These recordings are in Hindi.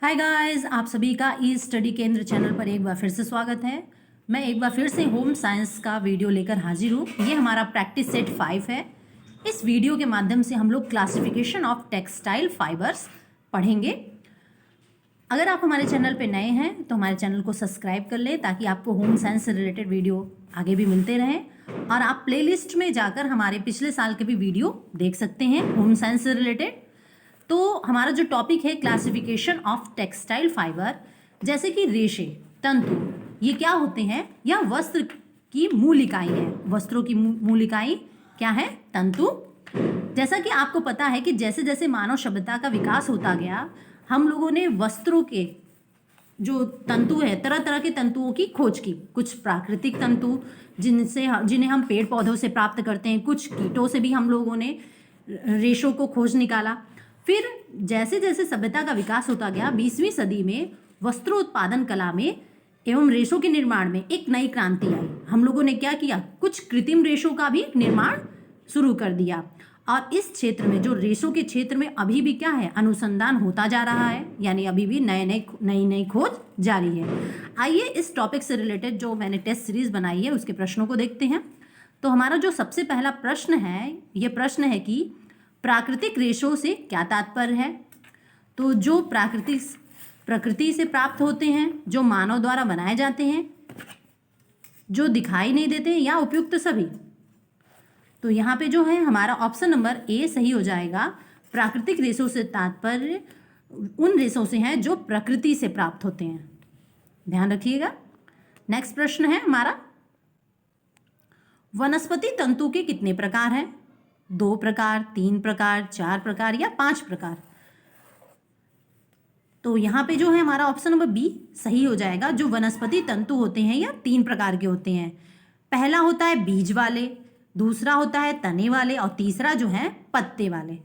हाय गाइस, आप सभी का ई स्टडी केंद्र चैनल पर एक बार फिर से स्वागत है। मैं एक बार फिर से होम साइंस का वीडियो लेकर हाजिर हूँ। ये हमारा प्रैक्टिस सेट 5 है। इस वीडियो के माध्यम से हम लोग क्लासिफिकेशन ऑफ टेक्सटाइल फाइबर्स पढ़ेंगे। अगर आप हमारे चैनल पे नए हैं तो हमारे चैनल को सब्सक्राइब कर लें ताकि आपको होम साइंस से रिलेटेड वीडियो आगे भी मिलते रहें। और आप प्लेलिस्ट में जाकर हमारे पिछले साल के भी वीडियो देख सकते हैं होम साइंस से रिलेटेड। तो हमारा जो टॉपिक है क्लासिफिकेशन ऑफ टेक्सटाइल फाइबर, जैसे कि रेशे, तंतु, ये क्या होते हैं? यह वस्त्र की मूल इकाई है। वस्त्रों की मूल इकाई क्या है? तंतु। जैसा कि आपको पता है कि जैसे जैसे मानव सभ्यता का विकास होता गया, हम लोगों ने वस्त्रों के जो तंतु है, तरह तरह के तंतुओं की खोज की। कुछ प्राकृतिक तंतु जिन्हें हम पेड़ पौधों से प्राप्त करते हैं, कुछ कीटों से भी हम लोगों ने रेशों को खोज निकाला। फिर जैसे जैसे सभ्यता का विकास होता गया, 20वीं सदी में वस्त्रोत्पादन कला में एवं रेशों के निर्माण में एक नई क्रांति आई। हम लोगों ने क्या किया? कुछ कृत्रिम रेशों का भी निर्माण शुरू कर दिया। और इस क्षेत्र में, जो रेशों के क्षेत्र में, अभी भी क्या है? अनुसंधान होता जा रहा है, यानी अभी भी नई नई खोज जारी है। आइए इस टॉपिक से रिलेटेड जो मैंने टेस्ट सीरीज बनाई है उसके प्रश्नों को देखते हैं। तो हमारा जो सबसे पहला प्रश्न है, ये प्रश्न है कि प्राकृतिक रेशों से क्या तात्पर्य है? तो जो प्रकृति से प्राप्त होते हैं, जो मानव द्वारा बनाए जाते हैं, जो दिखाई नहीं देते, या उपयुक्त सभी। तो यहाँ पे जो है हमारा ऑप्शन नंबर ए सही हो जाएगा। प्राकृतिक रेशों से तात्पर्य उन रेशों से है जो प्रकृति से प्राप्त होते हैं। ध्यान रखिएगा। नेक्स्ट प्रश्न है हमारा, वनस्पति तंतु के कितने प्रकार हैं? 2 प्रकार, 3 प्रकार, 4 प्रकार या 5 प्रकार? तो यहाँ पे जो है हमारा ऑप्शन नंबर बी सही हो जाएगा। जो वनस्पति तंतु होते हैं या 3 प्रकार के होते हैं। पहला होता है बीज वाले, दूसरा होता है तने वाले, और तीसरा जो है पत्ते वाले।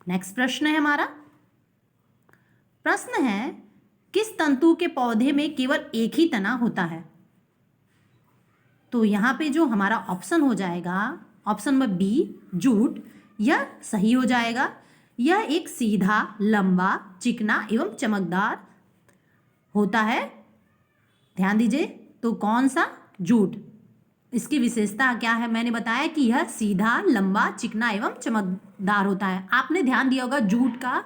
नेक्स्ट प्रश्न है हमारा, प्रश्न है किस तंतु के पौधे में केवल एक ही तना होता है? तो यहाँ पे जो हमारा ऑप्शन हो जाएगा, ऑप्शन नंबर बी जूट, यह सही हो जाएगा। यह एक सीधा, लंबा, चिकना एवं चमकदार होता है। ध्यान दीजिए, तो कौन सा? जूट। इसकी विशेषता क्या है? मैंने बताया कि यह सीधा, लंबा, चिकना एवं चमकदार होता है। आपने ध्यान दिया होगा जूट का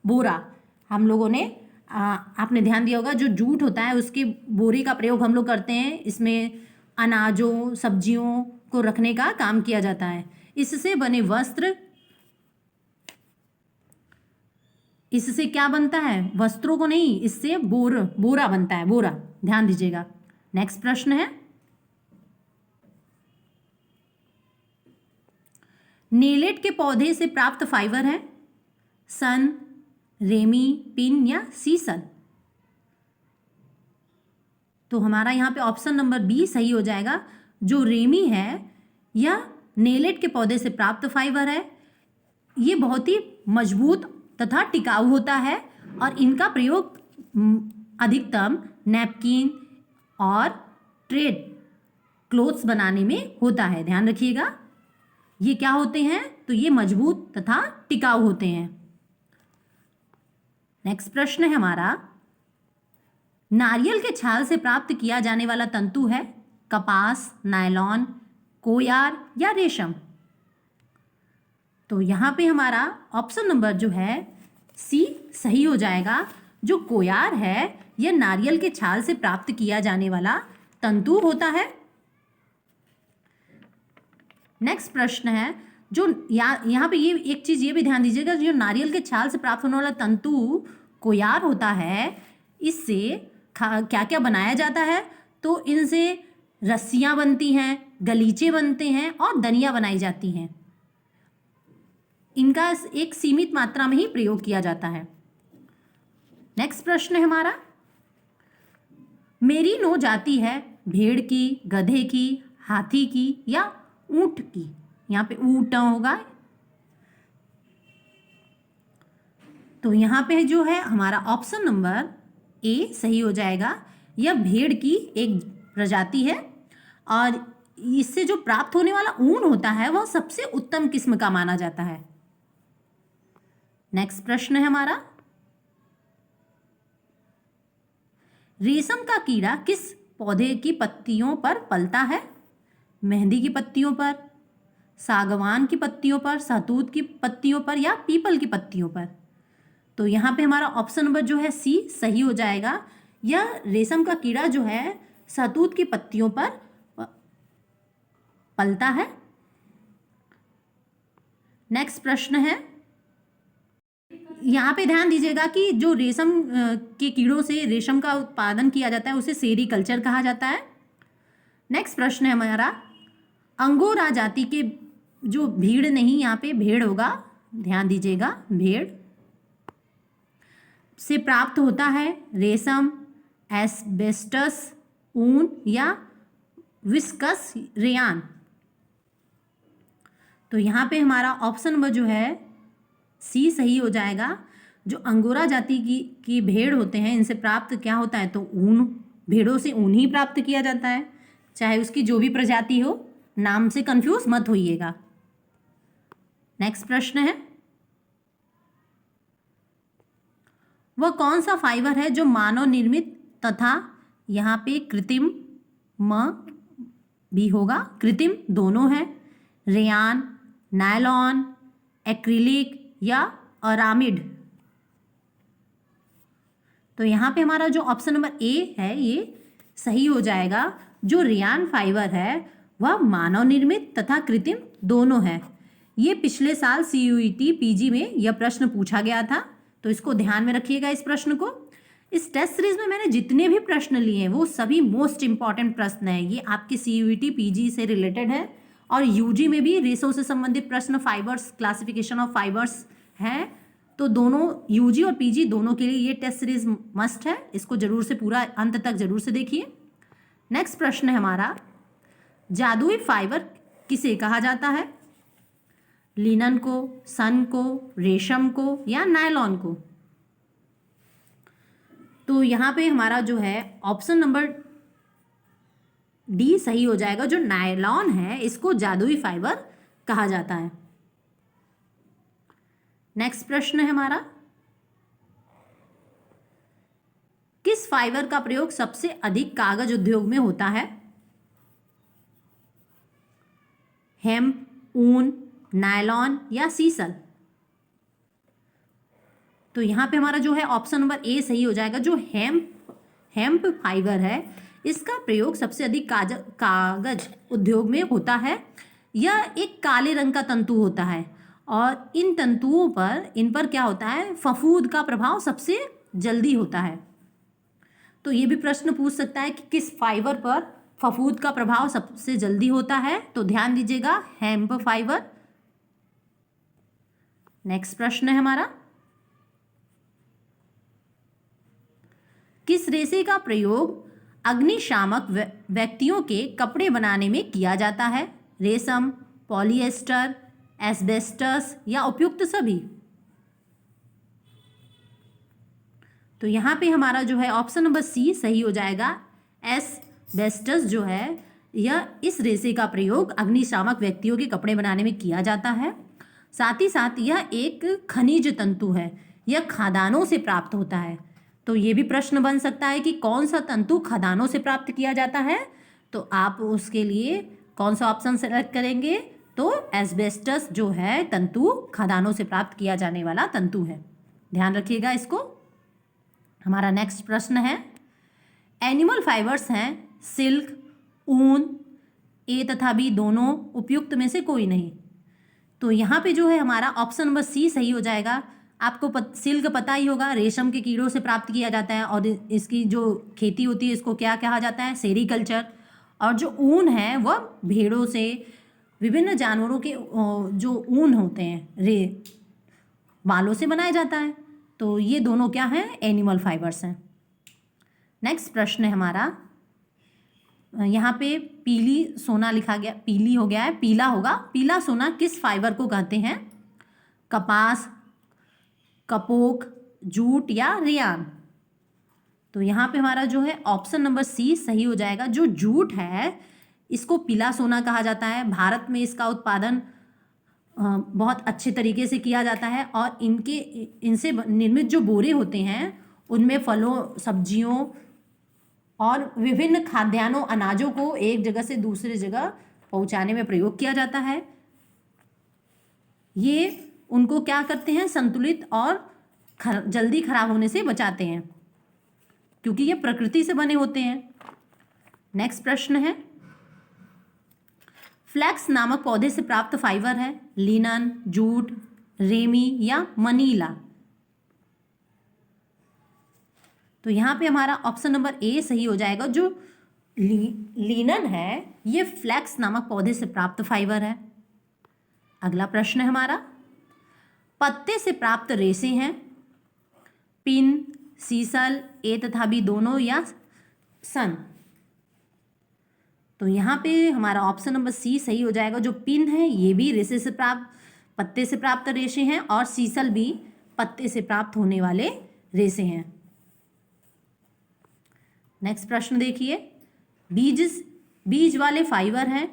बोरा, हम लोगों ने आपने ध्यान दिया होगा जो जूट होता है उसके बोरे का प्रयोग हम लोग करते हैं। इसमें अनाजों, सब्जियों को रखने का काम किया जाता है। इससे बने वस्त्र, इससे क्या बनता है? वस्त्रों को नहीं, इससे बोरा बनता है, बोरा। ध्यान दीजिएगा। नेक्स्ट प्रश्न है, नीलेट के पौधे से प्राप्त फाइबर है सन, रेमी, पिन या सीसल? तो हमारा यहाँ पे ऑप्शन नंबर बी सही हो जाएगा। जो रेमी है यह नेलेट के पौधे से प्राप्त फाइबर है। ये बहुत ही मजबूत तथा टिकाऊ होता है और इनका प्रयोग अधिकतम नैपकिन और ट्रेड क्लोथ्स बनाने में होता है। ध्यान रखिएगा, ये क्या होते हैं? तो ये मजबूत तथा टिकाऊ होते हैं। नेक्स्ट प्रश्न है हमारा, नारियल के छाल से प्राप्त किया जाने वाला तंतु है कपास, नायलॉन, कोयार या रेशम? तो यहाँ पे हमारा ऑप्शन नंबर जो है सी सही हो जाएगा। जो कोयार है यह नारियल के छाल से प्राप्त किया जाने वाला तंतु होता है। नेक्स्ट प्रश्न है, जो यहाँ पे ये एक चीज ये भी ध्यान दीजिएगा, जो नारियल के छाल से प्राप्त होने वाला तंतु कोयार होता है, इससे क्या क्या बनाया जाता है? तो इनसे रस्सियां बनती हैं, गलीचे बनते हैं और दनियां बनाई जाती हैं। इनका एक सीमित मात्रा में ही प्रयोग किया जाता है। नेक्स्ट प्रश्न है हमारा, मेरिनो जाति है भेड़ की, गधे की, हाथी की या ऊंट की? यहाँ पे ऊंट होगा। तो यहाँ पे जो है हमारा ऑप्शन नंबर ए सही हो जाएगा। यह भेड़ की एक प्रजाति है और इससे जो प्राप्त होने वाला ऊन होता है वह सबसे उत्तम किस्म का माना जाता है। नेक्स्ट प्रश्न है हमारा, रेशम का कीड़ा किस पौधे की पत्तियों पर पलता है? मेहंदी की पत्तियों पर, सागवान की पत्तियों पर, सहतूत की पत्तियों पर या पीपल की पत्तियों पर? तो यहाँ पे हमारा ऑप्शन नंबर जो है सी सही हो जाएगा। यह रेशम का कीड़ा जो है सहतूत की पत्तियों पर पलता है। नेक्स्ट प्रश्न है, यहाँ पे ध्यान दीजिएगा कि जो रेशम के कीड़ों से रेशम का उत्पादन किया जाता है उसे सेरीकल्चर कहा जाता है। नेक्स्ट प्रश्न है हमारा, अंगोरा जाति के जो भीड़ नहीं, यहाँ पे भेड़ होगा, ध्यान दीजिएगा, भेड़ से प्राप्त होता है रेशम, एस्बेस्टस, ऊन या विस्कस रेयान? तो यहाँ पे हमारा ऑप्शन नंबर जो है सी सही हो जाएगा। जो अंगोरा जाति की भेड़ होते हैं इनसे प्राप्त क्या होता है? तो ऊन, भेड़ों से ऊन ही प्राप्त किया जाता है, चाहे उसकी जो भी प्रजाति हो, नाम से कंफ्यूज मत होइएगा। नेक्स्ट प्रश्न है, वह कौन सा फाइबर है जो मानव निर्मित तथा यहाँ पे कृत्रिम भी होगा, कृत्रिम दोनों है, रेयान, नायलॉन, एक्रिलिक या अरामिड? तो यहाँ पे हमारा जो ऑप्शन नंबर ए है ये सही हो जाएगा। जो रेयान फाइबर है वह मानव निर्मित तथा कृत्रिम दोनों है। ये पिछले साल CUET PG में यह प्रश्न पूछा गया था, तो इसको ध्यान में रखिएगा इस प्रश्न को। इस टेस्ट सीरीज में मैंने जितने भी प्रश्न लिए हैं वो सभी मोस्ट इंपॉर्टेंट प्रश्न हैं। ये आपके CUET PG से रिलेटेड है और UG में भी रेशों से संबंधित प्रश्न, फाइबर्स, क्लासिफिकेशन ऑफ फाइबर्स हैं। तो दोनों UG और PG दोनों के लिए ये टेस्ट सीरीज मस्ट है, इसको जरूर से पूरा अंत तक जरूर से देखिए। नेक्स्ट प्रश्न है हमारा, जादुई फाइबर किसे कहा जाता है? लिनन को, सन को, रेशम को या नायलॉन को? तो यहाँ पे हमारा जो है ऑप्शन नंबर डी सही हो जाएगा। जो नायलॉन है इसको जादुई फाइबर कहा जाता है। नेक्स्ट प्रश्न है हमारा, किस फाइबर का प्रयोग सबसे अधिक कागज उद्योग में होता है? हेम्प, ऊन, नायलॉन या सीसल? तो यहाँ पे हमारा जो है ऑप्शन नंबर ए सही हो जाएगा। जो हेम्प फाइबर है इसका प्रयोग सबसे अधिक कागज उद्योग में होता है। यह एक काले रंग का तंतु होता है और इन तंतुओं पर, इन पर क्या होता है? फफूंद का प्रभाव सबसे जल्दी होता है। तो ये भी प्रश्न पूछ सकता है कि किस फाइबर पर फफूंद का प्रभाव सबसे जल्दी होता है? तो ध्यान दीजिएगा, हेम्प फाइबर। नेक्स्ट प्रश्न है हमारा, किस रेशे का प्रयोग अग्निशामक व्यक्तियों के कपड़े बनाने में किया जाता है? रेशम, पॉलिएस्टर, एस्बेस्टस या उपयुक्त सभी? तो यहाँ पे हमारा जो है ऑप्शन नंबर सी सही हो जाएगा। एस्बेस्टस जो है यह इस रेशे का प्रयोग अग्निशामक व्यक्तियों के कपड़े बनाने में किया जाता है। साथ ही साथ यह एक खनिज तंतु है, यह खदानों से प्राप्त होता है। तो ये भी प्रश्न बन सकता है कि कौन सा तंतु खदानों से प्राप्त किया जाता है? तो आप उसके लिए कौन सा ऑप्शन सेलेक्ट करेंगे? तो एस्बेस्टस जो है तंतु खदानों से प्राप्त किया जाने वाला तंतु है, ध्यान रखिएगा इसको। हमारा नेक्स्ट प्रश्न है, एनिमल फाइबर्स हैं सिल्क, ऊन, ए तथा बी दोनों, उपयुक्त में से कोई नहीं? तो यहाँ पे जो है हमारा ऑप्शन नंबर सी सही हो जाएगा। आपको सिल्क पता ही होगा, रेशम के कीड़ों से प्राप्त किया जाता है और इसकी जो खेती होती है इसको क्या कहा जाता है? सेरीकल्चर। और जो ऊन है वह भेड़ों से, विभिन्न जानवरों के जो ऊन होते हैं बालों से बनाया जाता है। तो ये दोनों क्या हैं? एनिमल फाइबर्स हैं। नेक्स्ट प्रश्न है हमारा, यहाँ पे पीली सोना लिखा गया, पीली हो गया है, पीला होगा। पीला सोना किस फाइबर को कहते हैं? कपास, कपोक, जूट या रेयान? तो यहाँ पे हमारा जो है ऑप्शन नंबर सी सही हो जाएगा। जो जूट है इसको पीला सोना कहा जाता है। भारत में इसका उत्पादन बहुत अच्छे तरीके से किया जाता है और इनसे निर्मित जो बोरे होते हैं उनमें फलों, सब्जियों और विभिन्न खाद्यान्नों अनाजों को एक जगह से दूसरी जगह पहुंचाने में प्रयोग किया जाता है। ये उनको क्या करते हैं, संतुलित और जल्दी खराब होने से बचाते हैं, क्योंकि ये प्रकृति से बने होते हैं। नेक्स्ट प्रश्न है, फ्लैक्स नामक पौधे से प्राप्त फाइबर है लिनन, जूट, रेमी या मनीला। तो यहाँ पे हमारा ऑप्शन नंबर ए सही हो जाएगा। जो लिनन है ये फ्लैक्स नामक पौधे से प्राप्त फाइबर है। अगला प्रश्न है हमारा, पत्ते से प्राप्त रेशे हैं पिन, सीसल, ए तथा बी दोनों या सन। तो यहाँ पे हमारा ऑप्शन नंबर सी सही हो जाएगा। जो पिन है ये भी रेशे से प्राप्त, पत्ते से प्राप्त रेशे हैं, और सीसल भी पत्ते से प्राप्त होने वाले रेशे हैं। नेक्स्ट प्रश्न देखिए, बीज वाले फाइबर हैं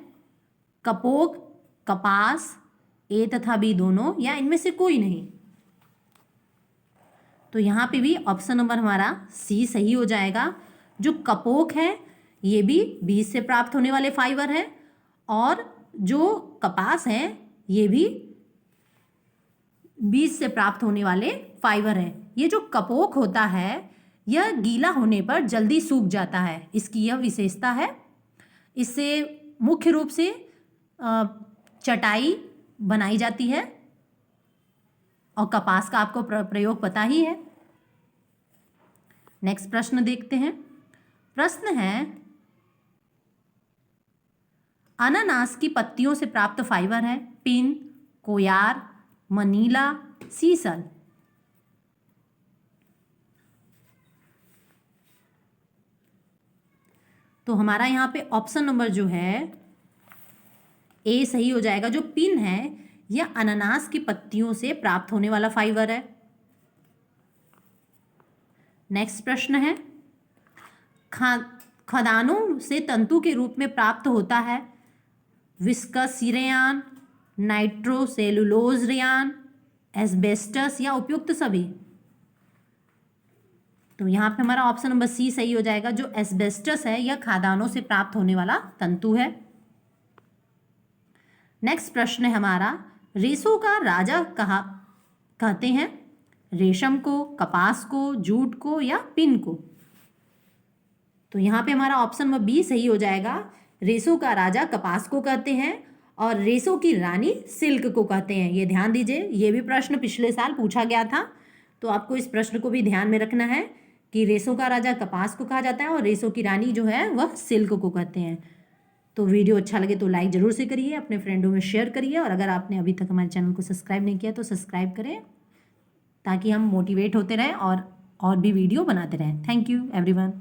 कपोक, कपास, ए तथा बी दोनों या इनमें से कोई नहीं। तो यहाँ पे भी ऑप्शन नंबर हमारा सी सही हो जाएगा। जो कपोक है ये भी बीज से प्राप्त होने वाले फाइबर है, और जो कपास है ये भी बीज से प्राप्त होने वाले फाइबर है। ये जो कपोक होता है यह गीला होने पर जल्दी सूख जाता है, इसकी यह विशेषता है। इससे मुख्य रूप से चटाई बनाई जाती है, और कपास का आपको प्रयोग पता ही है। नेक्स्ट प्रश्न देखते हैं। प्रश्न है, अनानास की पत्तियों से प्राप्त फाइबर है पिन, कोयार, मनीला, सीसल। तो हमारा यहाँ पे ऑप्शन नंबर जो है ए सही हो जाएगा। जो पिन है यह अनानास की पत्तियों से प्राप्त होने वाला फाइबर है। नेक्स्ट प्रश्न है, खदानों से तंतु के रूप में प्राप्त होता है viscose rayon, nitrocellulose rayon, asbestos या उपयुक्त सभी। तो यहाँ पे हमारा ऑप्शन नंबर सी सही हो जाएगा। जो एस्बेस्टस है यह खाद्यान्नों से प्राप्त होने वाला तंतु है। नेक्स्ट प्रश्न है हमारा, रेशों का राजा कहते हैं रेशम को, कपास को, जूट को या पिन को। तो यहाँ पे हमारा ऑप्शन नंबर बी सही हो जाएगा। रेशों का राजा कपास को कहते हैं, और रेशों की रानी सिल्क को कहते हैं। ये ध्यान दीजिए, ये भी प्रश्न पिछले साल पूछा गया था, तो आपको इस प्रश्न को भी ध्यान में रखना है कि रेशों का राजा कपास को कहा जाता है और रेशों की रानी जो है वह सिल्क को कहते हैं। तो वीडियो अच्छा लगे तो लाइक ज़रूर से करिए, अपने फ्रेंडों में शेयर करिए, और अगर आपने अभी तक हमारे चैनल को सब्सक्राइब नहीं किया तो सब्सक्राइब करें, ताकि हम मोटिवेट होते रहें और भी वीडियो बनाते रहें। Thank you everyone.